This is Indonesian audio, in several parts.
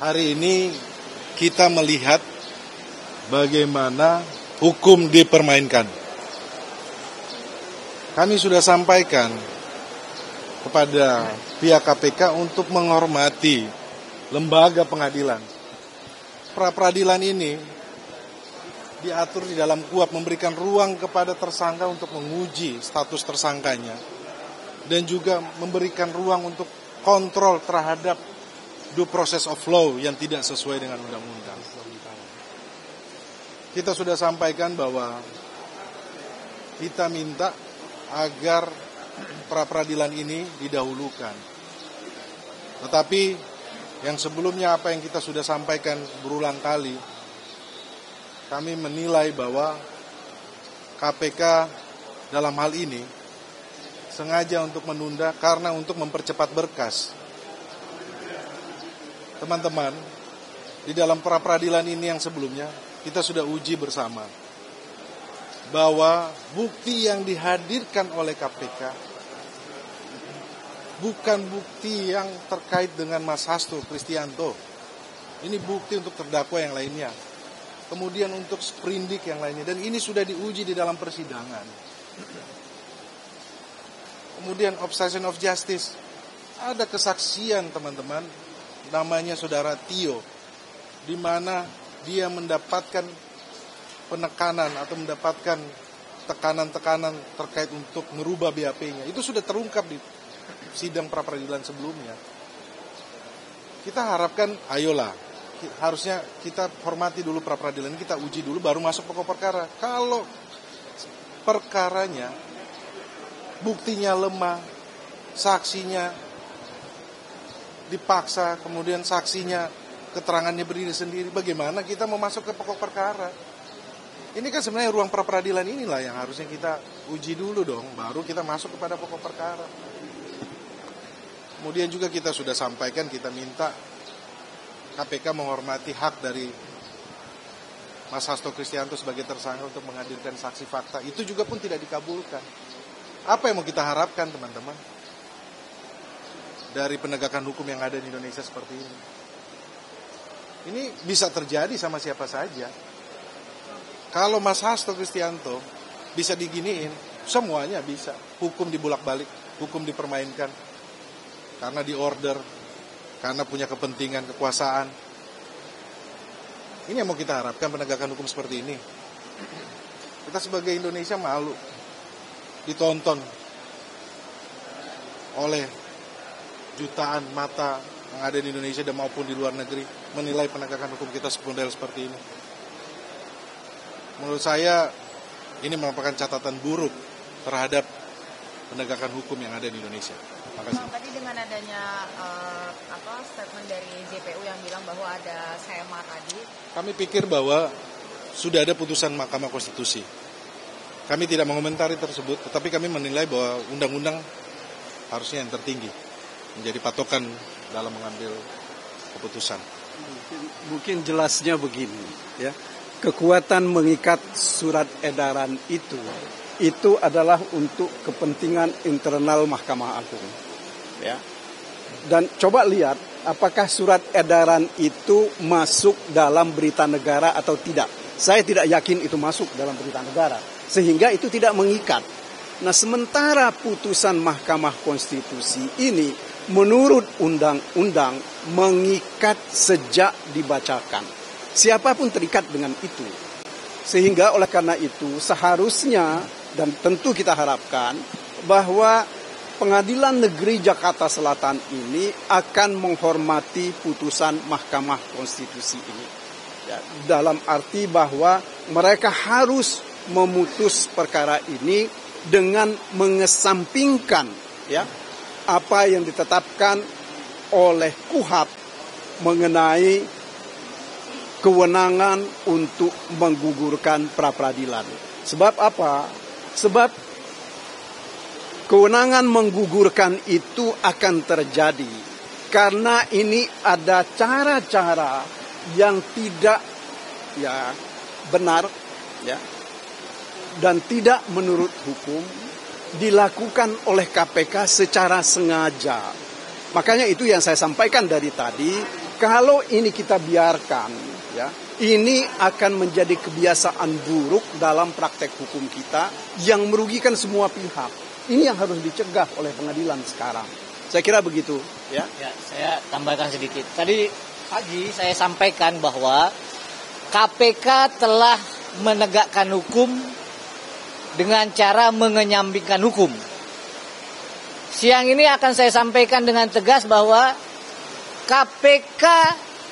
Hari ini kita melihat bagaimana hukum dipermainkan. Kami sudah sampaikan kepada pihak KPK untuk menghormati lembaga pengadilan. Pra-peradilan ini diatur di dalam KUHP, memberikan ruang kepada tersangka untuk menguji status tersangkanya dan juga memberikan ruang untuk kontrol terhadap due process of law yang tidak sesuai dengan undang-undang. Kita sudah sampaikan bahwa kita minta agar pra-peradilan ini didahulukan. Tetapi yang sebelumnya apa yang kita sudah sampaikan berulang kali, kami menilai bahwa KPK dalam hal ini sengaja untuk menunda karena untuk mempercepat berkas. Teman-teman, di dalam pra-peradilan ini yang sebelumnya, kita sudah uji bersama bahwa bukti yang dihadirkan oleh KPK bukan bukti yang terkait dengan Mas Hasto Kristianto. Ini bukti untuk terdakwa yang lainnya. Kemudian untuk sprindik yang lainnya. Dan ini sudah diuji di dalam persidangan. Kemudian obstruction of justice. Ada kesaksian teman-teman, namanya saudara Tio, di mana dia mendapatkan penekanan atau mendapatkan tekanan-tekanan terkait untuk merubah BAP-nya. Itu sudah terungkap di sidang pra-peradilan sebelumnya. Kita harapkan, ayolah, harusnya kita hormati dulu pra-peradilan, kita uji dulu, baru masuk pokok perkara. Kalau perkaranya, buktinya lemah, saksinya dipaksa, kemudian saksinya keterangannya berdiri sendiri, bagaimana kita mau masuk ke pokok perkara? Ini kan sebenarnya ruang pra-peradilan inilah yang harusnya kita uji dulu dong, baru kita masuk kepada pokok perkara. Kemudian juga kita sudah sampaikan, kita minta KPK menghormati hak dari Mas Hasto Kristianto sebagai tersangka untuk menghadirkan saksi fakta. Itu juga pun tidak dikabulkan. Apa yang mau kita harapkan teman-teman dari penegakan hukum yang ada di Indonesia seperti ini? Ini bisa terjadi sama siapa saja. Kalau Mas Hasto Kristianto bisa diginiin, semuanya bisa. Hukum dibulak-balik, hukum dipermainkan. Karena diorder, karena punya kepentingan, kekuasaan. Ini yang mau kita harapkan penegakan hukum seperti ini. Kita sebagai Indonesia malu ditonton oleh jutaan mata yang ada di Indonesia dan maupun di luar negeri menilai penegakan hukum kita model seperti ini. Menurut saya ini merupakan catatan buruk terhadap penegakan hukum yang ada di Indonesia. Makasih. Tadi dengan adanya statement dari JPU yang bilang bahwa ada sema tadi, kami pikir bahwa sudah ada putusan Mahkamah Konstitusi. Kami tidak mengomentari tersebut, tetapi kami menilai bahwa undang-undang harusnya yang tertinggi menjadi patokan dalam mengambil keputusan. Mungkin jelasnya begini, ya. Kekuatan mengikat surat edaran itu adalah untuk kepentingan internal Mahkamah Agung, ya. Dan coba lihat apakah surat edaran itu masuk dalam berita negara atau tidak. Saya tidak yakin itu masuk dalam berita negara, sehingga itu tidak mengikat. Nah, sementara putusan Mahkamah Konstitusi ini menurut undang-undang mengikat sejak dibacakan. Siapapun terikat dengan itu. Sehingga oleh karena itu seharusnya dan tentu kita harapkan bahwa Pengadilan Negeri Jakarta Selatan ini akan menghormati putusan Mahkamah Konstitusi ini. Ya, dalam arti bahwa mereka harus memutus perkara ini dengan mengesampingkan ya apa yang ditetapkan oleh KUHP mengenai kewenangan untuk menggugurkan pra-peradilan. Sebab apa? Sebab kewenangan menggugurkan itu akan terjadi karena ini ada cara-cara yang tidak ya benar ya dan tidak menurut hukum dilakukan oleh KPK secara sengaja. Makanya itu yang saya sampaikan dari tadi, Kalau ini kita biarkan, ya, ini akan menjadi kebiasaan buruk dalam praktek hukum kita yang merugikan semua pihak. Ini yang harus dicegah oleh pengadilan sekarang. Saya kira begitu, ya. Ya, saya tambahkan sedikit. Tadi pagi saya sampaikan bahwa KPK telah menegakkan hukum dengan cara mengenyambingkan hukum. Siang ini akan saya sampaikan dengan tegas bahwa KPK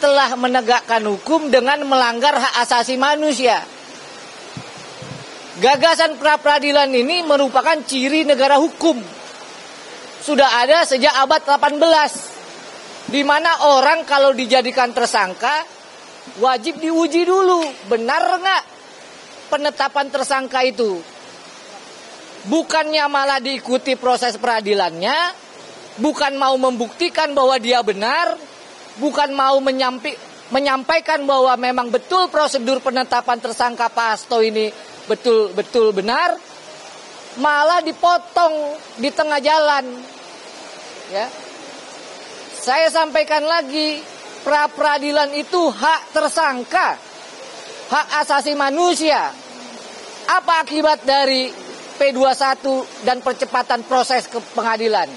telah menegakkan hukum dengan melanggar hak asasi manusia. Gagasan pra-peradilan ini merupakan ciri negara hukum. Sudah ada sejak abad 18. Di mana orang kalau dijadikan tersangka wajib diuji dulu, benar nggak penetapan tersangka itu. Bukannya malah diikuti proses peradilannya, bukan mau membuktikan bahwa dia benar, bukan mau menyampaikan bahwa memang betul prosedur penetapan tersangka Pak Hasto ini betul-betul benar, malah dipotong di tengah jalan. Ya. Saya sampaikan lagi, pra-peradilan itu hak tersangka, hak asasi manusia. Apa akibat dari P21 dan percepatan proses ke pengadilan?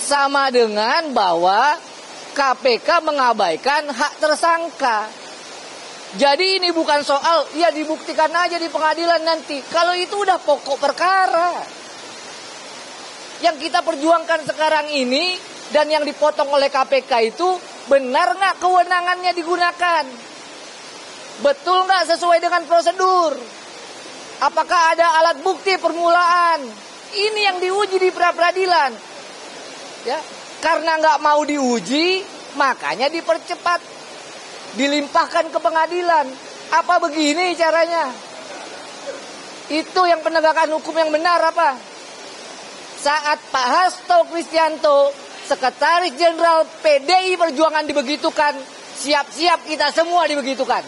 Sama dengan bahwa KPK mengabaikan hak tersangka. Jadi ini bukan soal ya dibuktikan aja di pengadilan nanti. Kalau itu udah pokok perkara. Yang kita perjuangkan sekarang ini dan yang dipotong oleh KPK itu benar nggak kewenangannya digunakan? Betul nggak sesuai dengan prosedur? Apakah ada alat bukti permulaan? Ini yang diuji di pra-peradilan. Ya, karena nggak mau diuji, makanya dipercepat, dilimpahkan ke pengadilan. Apa begini caranya? Itu yang penegakan hukum yang benar apa? Saat Pak Hasto Kristianto, Sekretaris Jenderal PDI Perjuangan dibegitukan, siap-siap kita semua dibegitukan.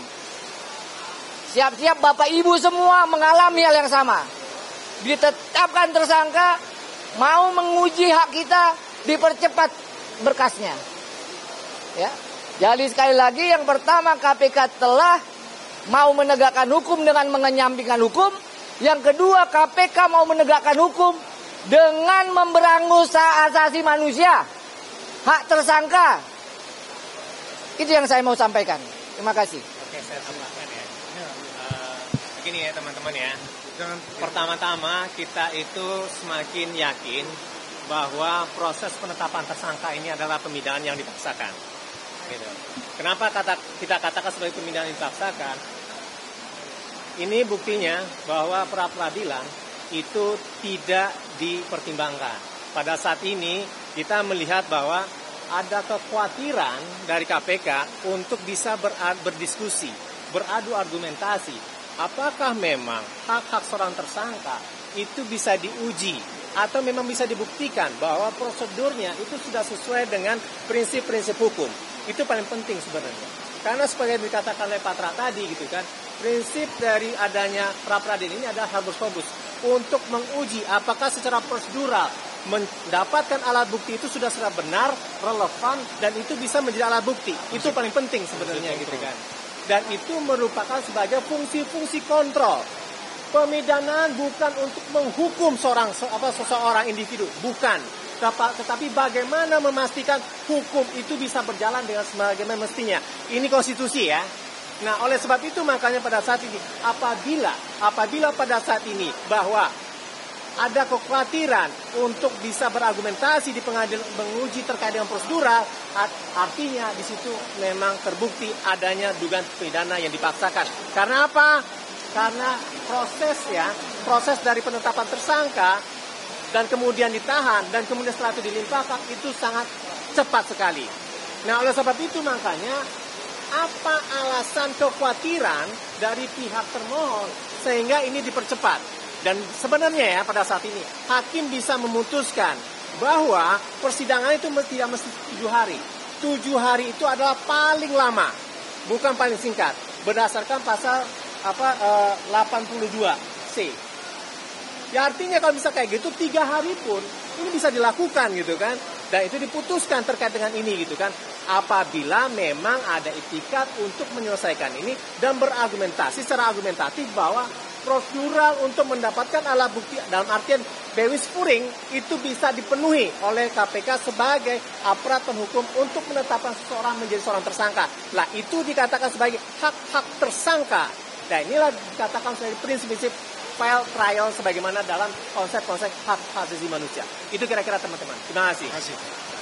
Siap-siap Bapak Ibu semua mengalami hal yang sama. Ditetapkan tersangka, mau menguji hak kita, dipercepat berkasnya. Ya. Jadi sekali lagi yang pertama KPK telah mau menegakkan hukum dengan mengenyampingkan hukum. Yang kedua KPK mau menegakkan hukum dengan memberangus hak asasi manusia, hak tersangka. Itu yang saya mau sampaikan. Terima kasih. Oke, saya tambahkan ya. Begini ya teman-teman ya. Pertama-tama kita itu semakin yakin bahwa proses penetapan tersangka ini adalah pemindahan yang dipaksakan. Gitu. Kenapa kita katakan sebagai pemindahan yang dipaksakan? Ini buktinya bahwa pra-peradilan itu tidak dipertimbangkan. Pada saat ini kita melihat bahwa ada kekhawatiran dari KPK untuk bisa berdiskusi, beradu argumentasi. Apakah memang hak-hak seorang tersangka itu bisa diuji atau memang bisa dibuktikan bahwa prosedurnya itu sudah sesuai dengan prinsip-prinsip hukum. Itu paling penting sebenarnya. Karena sebagai dikatakan oleh Patra tadi gitu kan, prinsip dari adanya pra-peradilan ini adalah habeas untuk menguji apakah secara prosedural mendapatkan alat bukti itu sudah benar, relevan, dan itu bisa menjadi alat bukti. Itu paling penting sebenarnya gitu kan. Dan itu merupakan sebagai fungsi-fungsi kontrol. Pemidanaan bukan untuk menghukum seseorang individu, bukan. Tetapi bagaimana memastikan hukum itu bisa berjalan dengan sebagaimana mestinya. Ini konstitusi ya. Nah, oleh sebab itu makanya pada saat ini apabila pada saat ini bahwa ada kekhawatiran untuk bisa berargumentasi di pengadilan menguji terkait dengan prosedural, artinya di situ memang terbukti adanya dugaan pidana yang dipaksakan. Karena apa? Karena proses dari penetapan tersangka dan kemudian ditahan dan kemudian setelah itu dilimpahkan itu sangat cepat sekali. Nah, oleh sebab itu makanya apa alasan kekhawatiran dari pihak termohon sehingga ini dipercepat? Dan sebenarnya ya pada saat ini hakim bisa memutuskan bahwa persidangan itu tidak mesti 7 hari. 7 hari itu adalah paling lama, bukan paling singkat. Berdasarkan pasal 82C. Ya artinya kalau bisa kayak gitu 3 hari pun ini bisa dilakukan gitu kan. Dan itu diputuskan terkait dengan ini gitu kan. Apabila memang ada itikat untuk menyelesaikan ini dan berargumentasi secara argumentatif bahwa prosedural untuk mendapatkan alat bukti dalam artian bewis puring itu bisa dipenuhi oleh KPK sebagai aparat penhukum untuk menetapkan seseorang menjadi seorang tersangka. Lah itu dikatakan sebagai hak-hak tersangka. Dan inilah dikatakan sebagai prinsip-prinsip fair trial sebagaimana dalam konsep-konsep hak asasi manusia. Itu kira-kira teman-teman. Terima kasih.